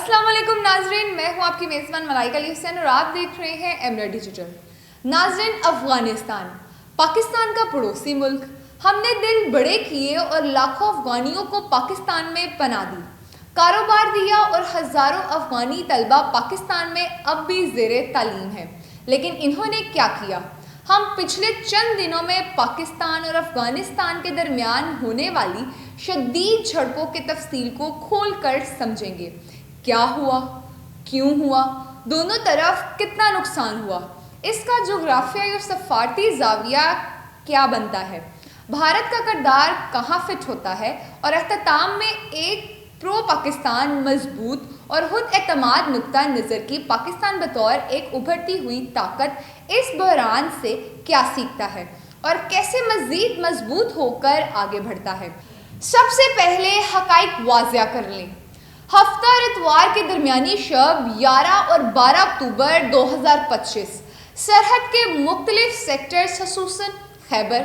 अस्सलाम वालेकुम नाजरीन, मैं हूं आपकी मेज़बान मलाइका अली हुसैन और आप देख रहे हैं एमरेल्ड डिजिटल। नाजरीन, अफगानिस्तान पाकिस्तान का पड़ोसी मुल्क, हमने दिल बड़े किए और लाखों अफगानियों को पाकिस्तान में पनाह दी, कारोबार दिया और हज़ारों अफगानी तलबा पाकिस्तान में अब भी ज़ेरे तालीम है। लेकिन इन्होंने क्या किया? हम पिछले चंद दिनों में पाकिस्तान और अफगानिस्तान के दरमियान होने वाली शदीद झड़पों के तफसील को खोल कर समझेंगे। क्या हुआ, क्यों हुआ, दोनों तरफ कितना नुकसान हुआ, इसका जोग्राफियाई और सफारती जाविया क्या बनता है, भारत का किरदार कहाँ फिट होता है और अख्ताम में एक प्रो पाकिस्तान मजबूत और खुद एतमाद नुक्ता नज़र की पाकिस्तान बतौर एक उभरती हुई ताकत इस बहरान से क्या सीखता है और कैसे मज़ीद मजबूत होकर आगे बढ़ता है। सबसे पहले हक़ाइक़ वाज़िया कर लें। हफ्ता और इतवार के दरमियानी शब 11 और 12 अक्टूबर 2025 सरहद के मुख्तलिफ सेक्टर्स खसूसन खैबर,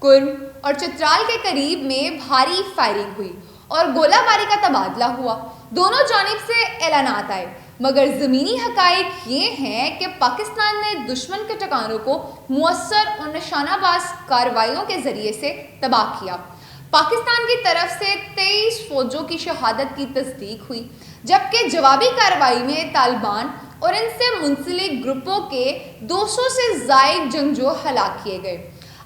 कुर्म और चित्राल के करीब में भारी फायरिंग हुई और गोलाबारी का तबादला हुआ। दोनों जानिब से ऐलानात आए, मगर ज़मीनी हक़ाइक़ ये हैं कि पाकिस्तान ने दुश्मन के ठिकानों को मुअस्सर और निशानाबाज कार्रवाइयों के ज़रिए से तबाह किया। पाकिस्तान की तरफ से 23 फौजों की शहादत की तस्दीक हुई, जबकि जवाबी कार्रवाई में तालिबान और इनसे मुंसलिक ग्रुपों के 200 से ज़ायद जंगजू हलाक किए गए।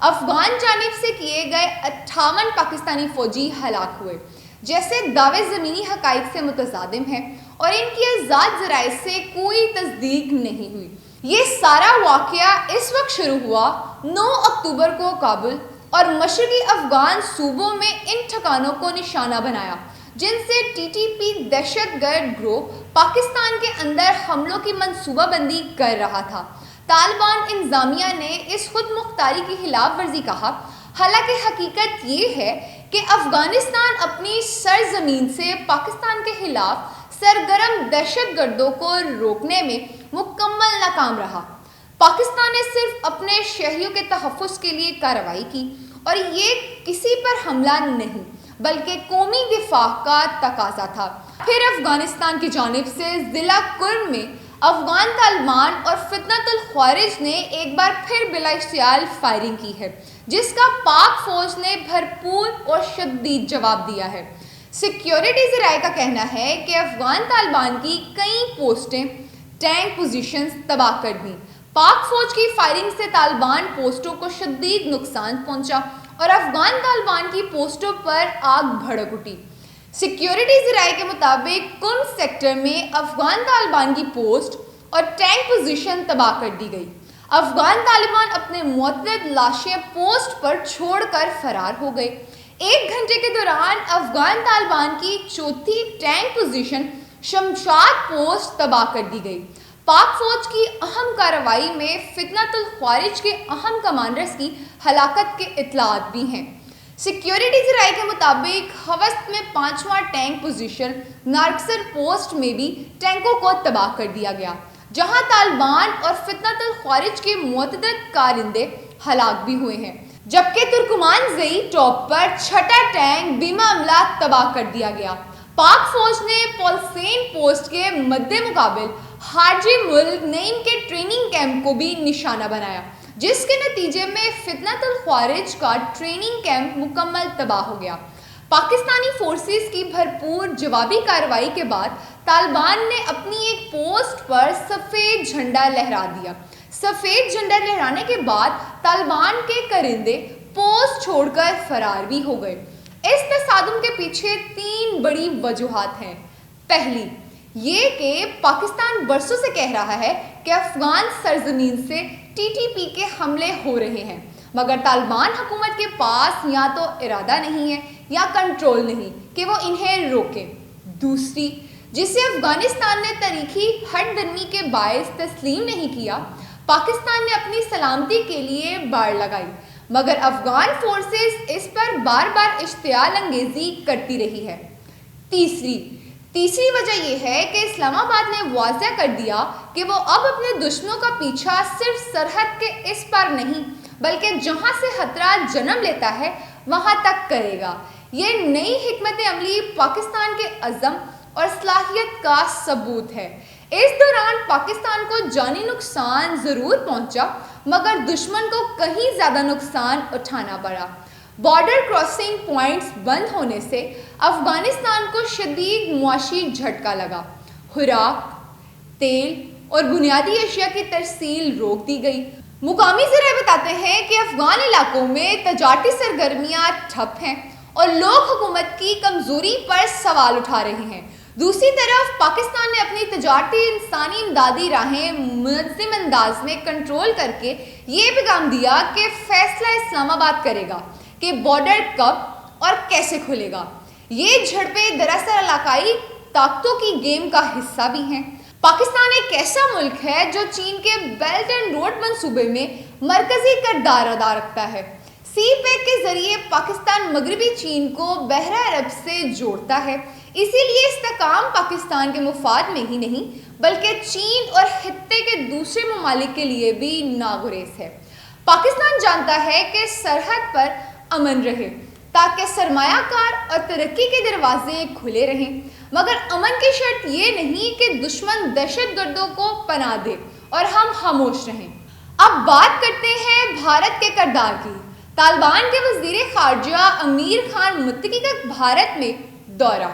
अफगान जानिब से किए गए 58 पाकिस्तानी फ़ौजी हलाक हुए। जैसे दावे ज़मीनी हक़ाइक़ से मुतज़ादिम हैं और इनकी आज़ाद ज़राए से कोई तस्दीक नहीं हुई। ये सारा वाक़या इस वक्त शुरू हुआ 9 अक्टूबर को काबुल और मशरक़ी अफ़गान सूबों में इन ठिकानों को निशाना बनाया जिनसे TTP दहशतगर्द ग्रोह पाकिस्तान के अंदर हमलों की मनसूबाबंदी कर रहा था। तालिबान इंतज़ामिया ने इस खुद मुख्तारी की खिलाफ वर्जी कहा, हालांकि हकीकत ये है कि अफ़गानिस्तान अपनी सरजमीन से पाकिस्तान के खिलाफ सरगर्म दहशतगर्दों को रोकने में मुकम्मल नाकाम रहा। पाकिस्तान ने सिर्फ अपने शहरियों के तहफ़्फ़ुज़ के लिए कार्रवाई की और ये किसी पर हमला नहीं बल्कि कौमी दिफा का तकाजा था। फिर अफ़गानिस्तान की जानिब से ज़िला कुर्म में अफ़गान तालिबान और फितनतुल ख्वारिज ने एक बार फिर बिला इश्तियाल फायरिंग की है, जिसका पाक फ़ौज ने भरपूर और शदीद जवाब दिया है। सिक्योरिटी ज़राए का कहना है कि अफ़गान तालिबान की कई पोस्टें, टैंक पोजीशंस तबाह कर दी। पाक फ़ौज की फायरिंग से तालिबान पोस्टों को शदीद नुकसान पहुंचा और अफ़गान तालिबान की पोस्टों पर आग भड़क उठी। सिक्योरिटी ज़राए के मुताबिक कुर्म सेक्टर में अफ़गान तालिबान की पोस्ट और टैंक पोजीशन तबाह कर दी गई। अफ़गान तालिबान अपने मुअत्तद लाशें पोस्ट पर छोड़कर फरार हो गए। 1 घंटे के दौरान अफ़गान तालिबान की चौथी टैंक पोजीशन शमशाद पोस्ट तबाह कर दी गई। पाक फ़ौज की अहम कार्रवाई में फितनतुल ख्वारिज के अहम कमांडर्स की हलाकत के इतलात भी हैं। सिक्योरिटी ज़राए के मुताबिक हवस्त में 5वां टैंक पोजीशन नारक्सर पोस्ट में भी टैंकों को तबाह कर दिया गया, जहां तालिबान और फितनतुल ख्वारिज के मुअत्तद कारिंदे हलाक भी हुए हैं। जबकि तुर्कमान ज़ई टॉप पर 6ठा टैंक बीमा अमला तबाह कर दिया गया। पाक फ़ौज ने पोलसेन पोस्ट के मद्दे मुकाबिल हाजी मुल्क नईम के ट्रेनिंग कैंप को भी निशाना बनाया, जिसके नतीजे में फितनतुल ख्वारिज का ट्रेनिंग कैंप मुकम्मल तबाह हो गया। पाकिस्तानी फोर्सेस की भरपूर जवाबी कार्रवाई के बाद तालिबान ने अपनी एक पोस्ट पर सफ़ेद झंडा लहरा दिया। सफ़ेद झंडा लहराने के बाद तालिबान के करिंदे पोस्ट छोड़कर फरार भी हो गए। इस तसादुम के पीछे 3 बड़ी वजूहात हैं। पहली ये कि पाकिस्तान बरसों से कह रहा है कि अफ़गान सरजमीन से TTP के हमले हो रहे हैं, मगर तालिबान हुकूमत के पास या तो इरादा नहीं है या कंट्रोल नहीं कि वो इन्हें रोके। दूसरी, जिसे अफ़गानिस्तान ने तारीखी हटदर्मी के बायस तस्लीम नहीं किया, पाकिस्तान ने अपनी सलामती के लिए बाड़ लगाई, मगर अफ़गान फोर्सेस इस पर बार बार इश्तियाल अंगेज़ी करती रही है। तीसरी वजह यह है कि इस्लामाबाद ने वाज़ेह कर दिया कि वो अब अपने दुश्मनों का पीछा सिर्फ सरहद के इस पार नहीं बल्कि जहां से खतरा जन्म लेता है वहां तक करेगा। ये नई हिकमत अमली पाकिस्तान के अज़म اور صلاحیت کا ثبوت ہے۔ اس دوران پاکستان کو جانی نقصان ضرور پہنچا، مگر دشمن کو کہیں زیادہ نقصان اٹھانا پڑا۔ بارڈر کراسنگ پوائنٹس بند ہونے سے افغانستان کو شدید معاشی جھٹکا لگا۔ خوراک، تیل اور بنیادی اشیاء کی ترسیل روک دی گئی۔ مقامی ذرائع بتاتے ہیں کہ افغان علاقوں میں تجارتی سرگرمیاں ٹھپ ہیں اور لوگ حکومت کی کمزوری پر سوال اٹھا رہے ہیں۔ دوسری طرف پاکستان نے اپنی تجارتی انسانی امدادی راہیں منظم انداز میں کنٹرول کر کے یہ پیغام دیا کہ فیصلہ اسلام آباد کرے گا کہ بارڈر کب اور کیسے کھلے گا۔ یہ جھڑپیں دراصل علاقائی طاقتوں کی گیم کا حصہ بھی ہیں۔ پاکستان ایک ایسا ملک ہے جو چین کے بیلٹ اینڈ روڈ منصوبے میں مرکزی کردار ادا رکھتا ہے۔ سی پیک کے ذریعے پاکستان مغربی چین کو بحیرہ عرب سے جوڑتا ہے، اسی لیے استحکام پاکستان کے مفاد میں ہی نہیں بلکہ چین اور خطے کے دوسرے ممالک کے لیے بھی ناگزیر ہے۔ پاکستان جانتا ہے کہ سرحد پر امن رہے تاکہ سرمایہ کار اور ترقی کے دروازے کھلے رہیں، مگر امن کی شرط یہ نہیں کہ دشمن دہشت گردوں کو پناہ دے اور ہم خاموش رہیں۔ اب بات کرتے ہیں بھارت کے کردار کی۔ طالبان کے وزیر خارجہ امیر خان متقی کا بھارت میں دورہ،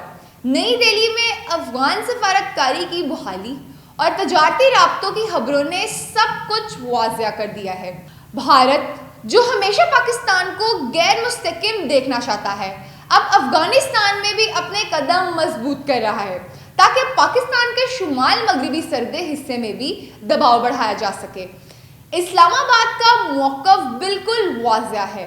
نئی دہلی میں افغان سفارتکاری کی بحالی اور تجارتی رابطوں کی خبروں نے سب کچھ واضح کر دیا ہے۔ بھارت جو ہمیشہ پاکستان کو غیر مستحکم دیکھنا چاہتا ہے، اب افغانستان میں بھی اپنے قدم مضبوط کر رہا ہے تاکہ پاکستان کے شمال مغربی سرد حصے میں بھی دباؤ بڑھایا جا سکے۔ اسلام آباد کا موقف بالکل واضح ہے۔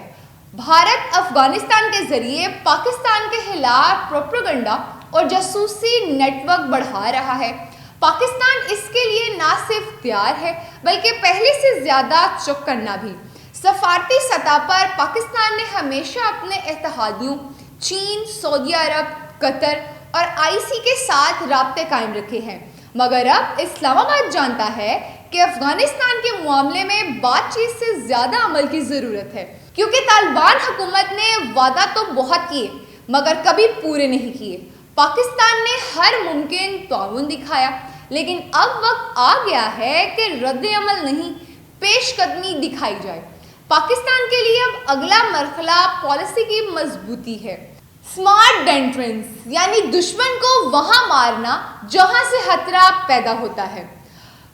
بھارت افغانستان کے ذریعے پاکستان کے خلاف پروپیگنڈا اور جاسوسی نیٹ ورک بڑھا رہا ہے۔ پاکستان اس کے لیے نہ صرف تیار ہے بلکہ پہلے سے زیادہ چوکنا بھی۔ سفارتی سطح پر پاکستان نے ہمیشہ اپنے اتحادیوں چین، سعودی عرب، قطر اور IC کے ساتھ رابطے قائم رکھے ہیں، مگر اب اسلام آباد جانتا ہے کہ افغانستان کے معاملے میں بات چیت سے زیادہ عمل کی ضرورت ہے، کیونکہ طالبان حکومت نے وعدہ تو بہت کیے مگر کبھی پورے نہیں کیے۔ پاکستان نے ہر ممکن تعاون دکھایا، لیکن اب وقت آ گیا ہے کہ رد عمل نہیں، پیش قدمی دکھائی جائے۔ پاکستان کے لیے اب اگلا مرحلہ پالیسی کی مضبوطی ہے۔ سمارٹ ڈیٹرنس یعنی دشمن کو وہاں مارنا جہاں سے خطرہ پیدا ہوتا ہے۔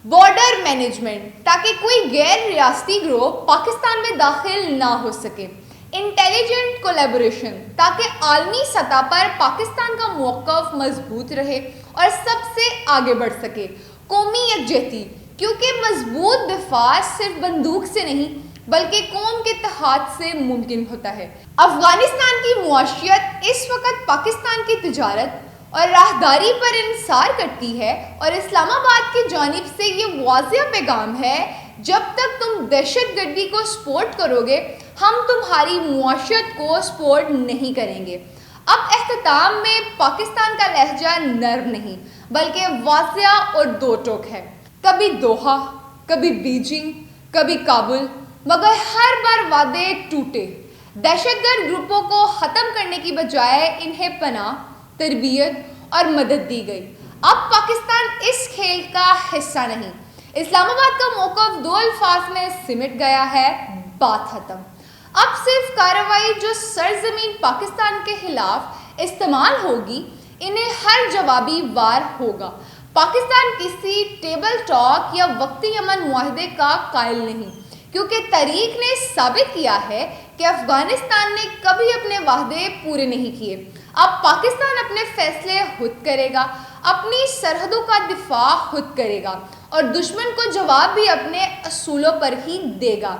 بارڈر مینجمنٹ تاکہ کوئی غیر ریاستی گروہ پاکستان میں داخل نہ ہو سکے۔ انٹیلیجنٹ کولیبوریشن تاکہ عالمی سطح پر پاکستان کا موقف مضبوط رہے اور سب سے آگے بڑھ سکے۔ قومی یکجہتی کیونکہ مضبوط دفاع صرف بندوق سے نہیں بلکہ قوم کے اتحاد سے ممکن ہوتا ہے۔ افغانستان کی معیشت اس وقت پاکستان کی تجارت اور راہداری پر انحصار کرتی ہے اور اسلام آباد کی جانب سے یہ واضح پیغام ہے، جب تک تم دہشت گردی کو سپورٹ کرو گے ہم تمہاری معیشت کو سپورٹ نہیں کریں گے۔ اب اختتام میں پاکستان کا لہجہ نرم نہیں بلکہ واضح اور دو ٹوک ہے، کبھی دوحہ، کبھی بیجنگ، کبھی کابل، مگر ہر بار وعدے ٹوٹے۔ دہشت گرد گروپوں کو ختم کرنے کی بجائے انہیں پناہ، تربیت اور مدد دی گئی۔ اب پاکستان اس کھیل کا حصہ نہیں۔ اسلام آباد کا موقف دو الفاظ میں سمٹ گیا ہے، بات ختم۔ اب صرف کارروائی جو سرزمین پاکستان کے خلاف استعمال ہوگی، انہیں ہر جوابی وار ہوگا۔ پاکستان کسی ٹیبل ٹاک یا وقتی امن معاہدے کا قائل نہیں، کیونکہ تاریخ نے ثابت کیا ہے کہ افغانستان نے کبھی اپنے وعدے پورے نہیں کیے۔ اب پاکستان اپنے فیصلے خود کرے گا، اپنی سرحدوں کا دفاع خود کرے گا اور دشمن کو جواب بھی اپنے اصولوں پر ہی دے گا۔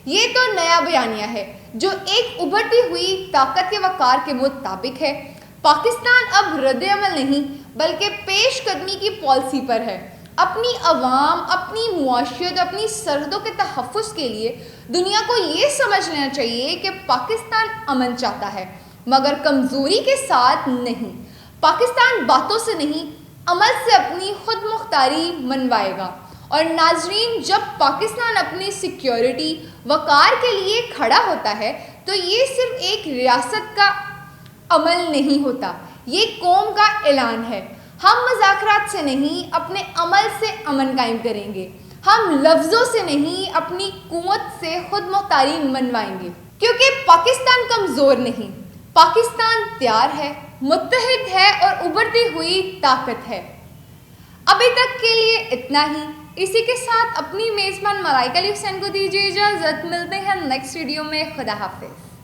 یہ تو نیا بیانیہ ہے جو ایک ابھرتی ہوئی طاقت کے وقار کے مطابق ہے۔ پاکستان اب رد عمل نہیں بلکہ پیش قدمی کی پالیسی پر ہے۔ اپنی عوام، اپنی معیشت، اپنی سرحدوں کے تحفظ کے لیے دنیا کو یہ سمجھ لینا چاہیے کہ پاکستان امن چاہتا ہے مگر کمزوری کے ساتھ نہیں۔ پاکستان باتوں سے نہیں، عمل سے اپنی خود مختاری منوائے گا۔ اور ناظرین، جب پاکستان اپنی سیکیورٹی، وقار کے لیے کھڑا ہوتا ہے تو یہ صرف ایک ریاست کا عمل نہیں ہوتا، یہ قوم کا اعلان ہے۔ ہم مذاکرات سے نہیں اپنے عمل سے امن قائم کریں گے. ہم لفظوں سے نہیں اپنی قوت سے خود مختاری منوائیں گے. کیونکہ پاکستان کمزور نہیں، پاکستان تیار ہے، متحد ہے اور ابھرتی ہوئی طاقت ہے. ابھی تک کے لیے اتنا ہی. اسی کے ساتھ اپنی میزبان ملائکہ علی حسین کو دیجیے اجازت. ملتے ہیں نیکسٹ ویڈیو میں. خدا حافظ.